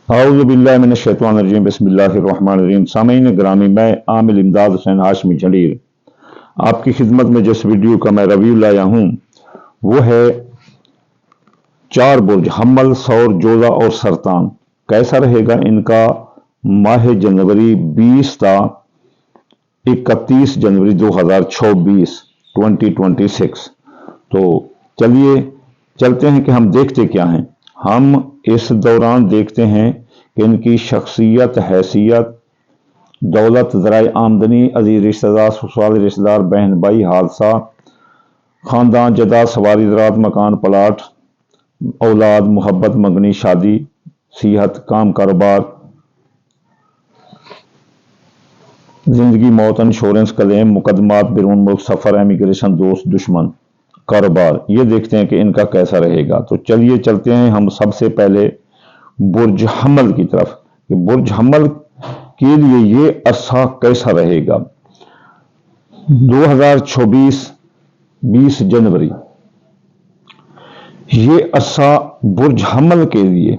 औज़ु बिल्लाहि मिनश शैतानिर रजीम बिस्मिल्लाहिर रहमानिर रहीम। सामीन ग्रामी, मैं आमिल इमदाद हुसैन हाशमी जलील आपकी खिदमत में जिस वीडियो का मैं रिव्यू लाया हूँ वो है चार बुर्ज हम्मल, सौर, जोजा और सरतान। कैसा रहेगा इनका माह जनवरी 20 ता 31 जनवरी 2026। तो चलिए चलते हैं कि हम देखते क्या हैं। हम इस दौरान देखते हैं कि इनकी शख्सियत, हैसियत, दौलत, ज़राए आमदनी, अजीज रिश्तेदार, ससुराल रिश्तेदार, बहन भाई, हादसा, ख़ानदान, जदा, सवारी, ज़रात, मकान, प्लाट, औलाद, मोहब्बत, मंगनी, शादी, सेहत, काम, कारोबार, जिंदगी, मौत, इंश्योरेंस, क्लेम, मुकदमात, बैरून मुल्क सफ़र, इमिग्रेशन, दोस्त, दुश्मन, कारोबार। ये देखते हैं कि इनका कैसा रहेगा। तो चलिए चलते हैं हम सबसे पहले बुर्ज हम्मल की तरफ कि बुर्ज हम्मल के लिए ये अरसा कैसा रहेगा। 2024 20 जनवरी ये अरसा बुर्ज हम्मल के लिए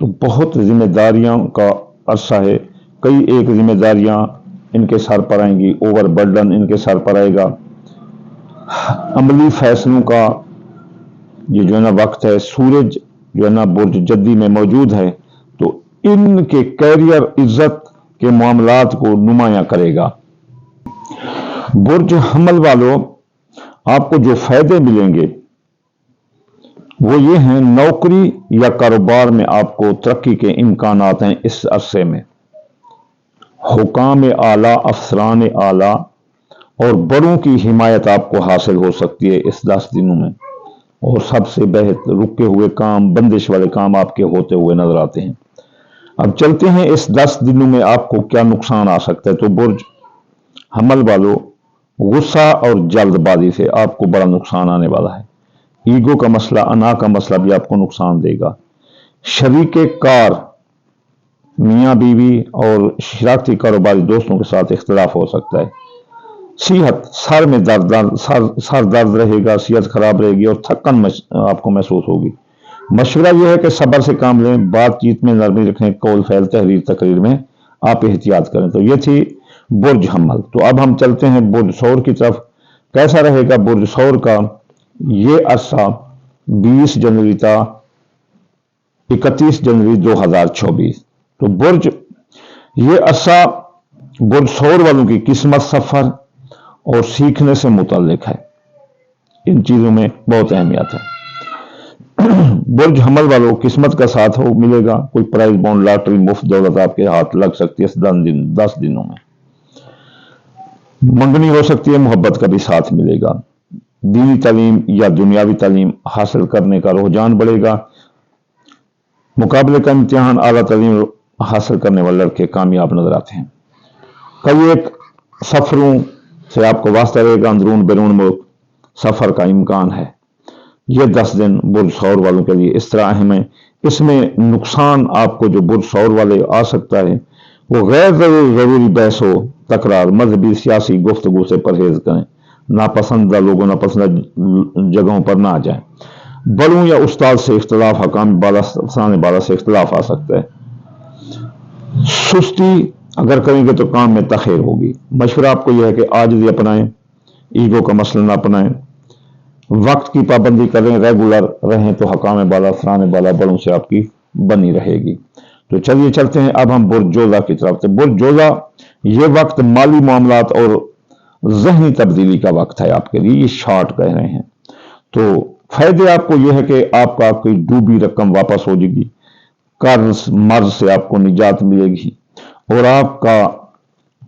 तो बहुत जिम्मेदारियों का अरसा है। कई एक जिम्मेदारियां इनके सर पर आएंगी, ओवर बर्डन इनके सर पर आएगा। अमली फैसलों का ये जो है ना वक्त है। सूरज जो है ना बुर्ज जद्दी में मौजूद है तो इनके कैरियर, इज्जत के मामलात को नुमाया करेगा। बुर्ज हम्मल वालों, आपको जो फायदे मिलेंगे वो ये हैं, नौकरी या कारोबार में आपको तरक्की के इम्कानात हैं इस अरसे में। हुकाम आला, अफसरान आला और बड़ों की हिमायत आपको हासिल हो सकती है इस 10 दिनों में। और सबसे बेहतर रुके हुए काम, बंदिश वाले काम आपके होते हुए नजर आते हैं। अब चलते हैं इस 10 दिनों में आपको क्या नुकसान आ सकता है। तो बुर्ज हम्मल वालों, गुस्सा और जल्दबाजी से आपको बड़ा नुकसान आने वाला है। ईगो का मसला, अना का मसला भी आपको नुकसान देगा। शरीके कार, मियाँ बीवी और शरारती कारोबारी दोस्तों के साथ इख्तिलाफ हो सकता है। सेहत, सर में दर्द, सर दर्द रहेगा, सेहत खराब रहेगी और थकन आपको महसूस होगी। मशवरा यह है कि सब्र से काम लें, बातचीत में नरमी रखें, कौल फैल, तहरीर, तकरीर में आप एहतियात करें। तो ये थी बुर्ज हम्मल। तो अब हम चलते हैं बुर्ज सौर की तरफ। कैसा रहेगा बुर्ज सौर का ये अरसा 20 जनवरी था 31 जनवरी 2024। तो बुर्ज ये अरसा बुर्ज सौर वालों की किस्मत, सफर और सीखने से मुतल्लिक है। इन चीजों में बहुत अहमियत है। बुर्ज हम्मल वालों, किस्मत का साथ हो मिलेगा। कोई प्राइज, बॉन्ड, लॉटरी, मुफ्त दौलत आपके हाथ लग सकती है इस 10 दिनों में। मंगनी हो सकती है, मोहब्बत का भी साथ मिलेगा। दीनी तालीम या दुनियावी तालीम हासिल करने का रुझान बढ़ेगा। मुकाबले का इम्तिहान, आला तालीम हासिल करने वाले लड़के कामयाब नजर आते हैं। कई एक सफरों से आपको वास्ता रहेगा, अंदरून बैरून मुल्क सफर का इम्कान है। ये 10 दिन बुर्ज सौर वालों के लिए इस तरह अहम है। इसमें नुकसान आपको जो बुर्ज सौर वाले आ सकता है वो गैर जरूरी बहसों, तकरार, मजहबी, सियासी गुफ्तगू से परहेज करें। नापसंदा लोगों, नापसंदा जगहों पर ना जाएं। बड़ों या उस्ताद से इख्तलाफ, हकाम बाला से इख्तलाफ आ सकता है। सुस्ती अगर करेंगे तो काम में तखेर होगी। मशवरा आपको यह है कि आजिज़ी अपनाएं, ईगो का मसला ना अपनाएं, वक्त की पाबंदी करें, रेगुलर रहें तो हकाम बाला, फरान बाला, बड़ों से आपकी बनी रहेगी। तो चलिए चलते हैं अब हम बुर्ज जोजा की तरफ से। बुर्ज जोजा ये वक्त माली मामलात और जहनी तब्दीली का वक्त है आपके लिए। ये शॉर्ट कह रहे हैं। तो फायदे आपको यह है कि आपका कोई डूबी रकम वापस हो जाएगी, कर्ज मर्ज से आपको निजात मिलेगी और आपका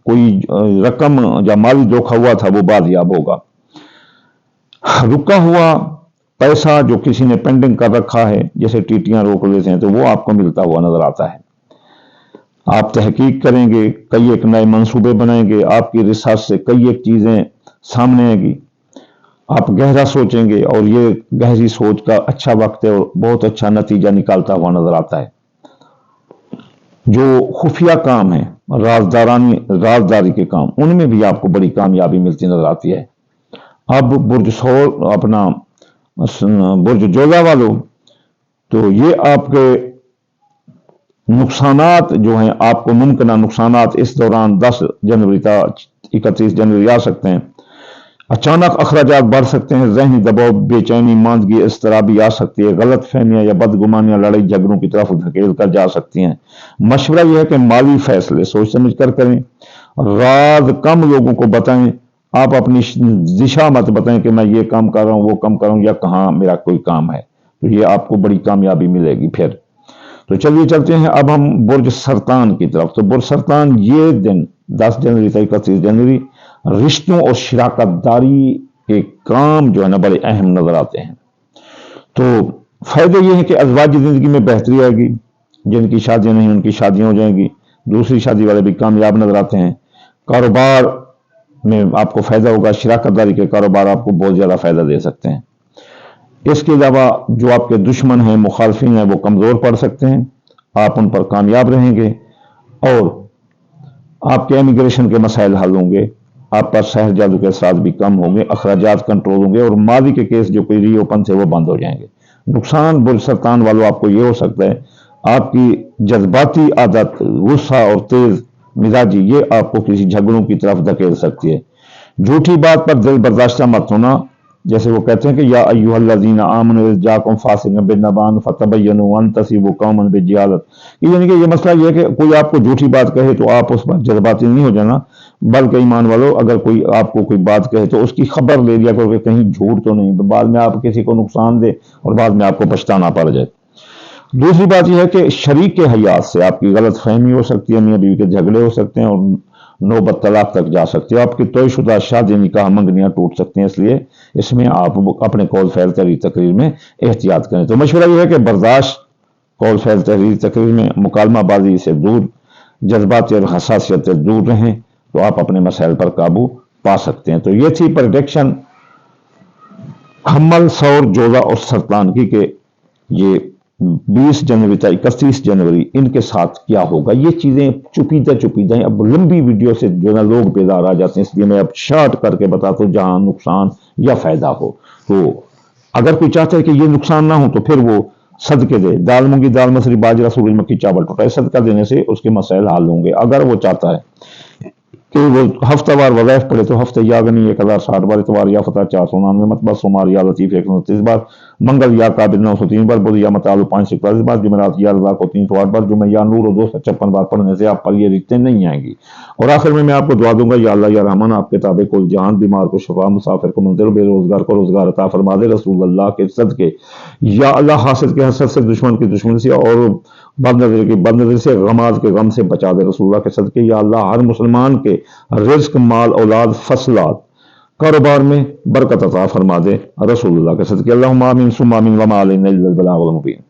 कोई रकम या माली धोखा हुआ था वो बाजियाब होगा। रुका हुआ पैसा जो किसी ने पेंडिंग कर रखा है, जैसे टीटियां रोक लेते हैं, तो वो आपको मिलता हुआ नजर आता है। आप तहकीक करेंगे, कई एक नए मंसूबे बनाएंगे, आपकी रिसर्च से कई एक चीजें सामने आएगी। आप गहरा सोचेंगे और ये गहरी सोच का अच्छा वक्त है और बहुत अच्छा नतीजा निकालता हुआ नजर आता है। जो खुफिया काम है, राजदारी के काम, उनमें भी आपको बड़ी कामयाबी मिलती नजर आती है। अब बुर्ज सौर अपना बुर्ज जोजा वालों, तो ये आपके नुकसानात जो हैं, आपको मुमकिन नुकसानात इस दौरान 10 जनवरी था 31 जनवरी आ सकते हैं। अचानक अखराजात बढ़ सकते हैं, ज़हनी दबाव, बेचैनी, मांदगी, इज़्तिराबी आ सकती है, गलत फहमियाँ या बदगुमानियाँ लड़ाई झगड़ों की तरफ धकेल कर जा सकती हैं। मशवरा यह है कि माली फैसले सोच समझ कर करें, राज कम लोगों को बताएं, आप अपनी दिशा मत बताएं कि मैं ये काम कर रहा हूँ, वो काम कर रहा हूँ, या कहाँ मेरा कोई काम है, तो ये आपको बड़ी कामयाबी मिलेगी। फिर तो चलिए चलते हैं अब हम बुर्ज सरतान की तरफ। तो बुर्ज सरतान ये दिन 10 जनवरी से 31 जनवरी रिश्तों और शिराकतदारी के काम जो है ना बड़े अहम नजर आते हैं। तो फायदे ये हैं कि अज़वाजी जिंदगी में बेहतरी आएगी, जिनकी शादियां नहीं उनकी शादियां हो जाएंगी, दूसरी शादी वाले भी कामयाब नजर आते हैं, कारोबार में आपको फायदा होगा, शिराकतदारी के कारोबार आपको बहुत ज्यादा फायदा दे सकते हैं। इसके अलावा जो आपके दुश्मन हैं, मुखालफिन हैं, वो कमज़ोर पड़ सकते हैं, आप उन पर कामयाब रहेंगे और आपके इमिग्रेशन के मसाइल हल होंगे, आप पर शहर जादू के साथ भी कम होंगे, अखराजात कंट्रोल होंगे और मादी के केस जो कोई रीओपन थे वो बंद हो जाएंगे। नुकसान बुर्ज सरतान वालों आपको ये हो सकता है, आपकी जज्बाती आदत, गुस्सा और तेज मिजाजी ये आपको किसी झगड़ों की तरफ धकेल सकती है। झूठी बात पर दिल बर्दाश्त मत होना, जैसे वो कहते हैं कि या अय्युहल्लज़ीना आमनू इज़ जाकुम फासिकुम बिन्नबाइन फतबय्यनु अन तसीबू कौमन बिजहालत, यानी कि ये मसला ये है कि कोई आपको झूठी बात कहे तो आप उस पर जज्बाती नहीं हो जाना, बल्कि ईमान वालों अगर कोई आपको कोई बात कहे तो उसकी खबर ले लिया करो कि कहीं झूठ तो नहीं, बाद में आप किसी को नुकसान दे और बाद में आपको पछताना पड़ जाए। दूसरी बात यह है कि शरीक के हयात से आपकी गलत फहमी हो सकती है, मियाँ बीवी के झगड़े हो सकते हैं और नौबत तलाक तक जा सकती है, आपकी तयशुदा शादी निकाह मंगनियाँ टूट सकती हैं, इसलिए इसमें आप अपने कौल फैल तहरीर तकरीर में एहतियात करें। तो मशवरा यह है कि बर्दाश्त, कौल फैल तहरीर तकरीर में मुकालमाबाजी से दूर, जज्बात और हसासियत से दूर रहें, तो आप अपने मसाइल पर काबू पा सकते हैं। तो ये थी प्रेडिक्शन हम्मल, सौर, जोधा और सरतान की कि ये 20 जनवरी तक 31 जनवरी इनके साथ क्या होगा। ये चीजें चुपीते चुपीते अब लंबी वीडियो से जो ना लोग बेदार आ जाते हैं, इसलिए मैं अब शॉर्ट करके बताता हूँ जहां नुकसान या फायदा हो। तो अगर कोई चाहता है कि ये नुकसान ना हो तो फिर वो सदके दे, दाल मूंगी दाल मसरी बाजरा सूरजमुखी चावल टोटा, सदका देने से उसके मसाइल हल होंगे। अगर वो चाहता है कि वो हफ्तावार वज़ाइफ पढ़े तो हफ्ते या गनी 1060 बार, इतवार या फतह 499 मतबा, सोमवार या लतीफ 129 बार, मंगल या काबिल 903 बार, बुध या मतालु 541 बार, जुमेरात या रज़ा को 308 बार, जुमे या नूर 256 बार पढ़ने से आप पर ये रिश्ते नहीं आएंगी। और आखिर में मैं आपको दुआ दूंगा, या अल्लाह या रहमान आपके ताबे कुल जहान, बीमार को शफा, मुसाफिर को मंजिल, बेरोजगार को रोजगार अता फरमा दे रसूल अल्लाह के सदके। या अल्लाह हासिद के हसद से, दुश्मन की दुश्मनी से और बदनज़र की बदनज़री से, गमाज के गम से बचा दे रसूलुल्लाह के सदके। या अल्लाह हर मुसलमान के रिज़्क, माल, औलाद, फसलात, कारोबार में बरकत अता फरमा दे रसूलुल्लाह के सदके। अल्लाहुम्मा आमीन सुम्मा आमीन वमा अलैना इल्लल बलागुल मुबीन।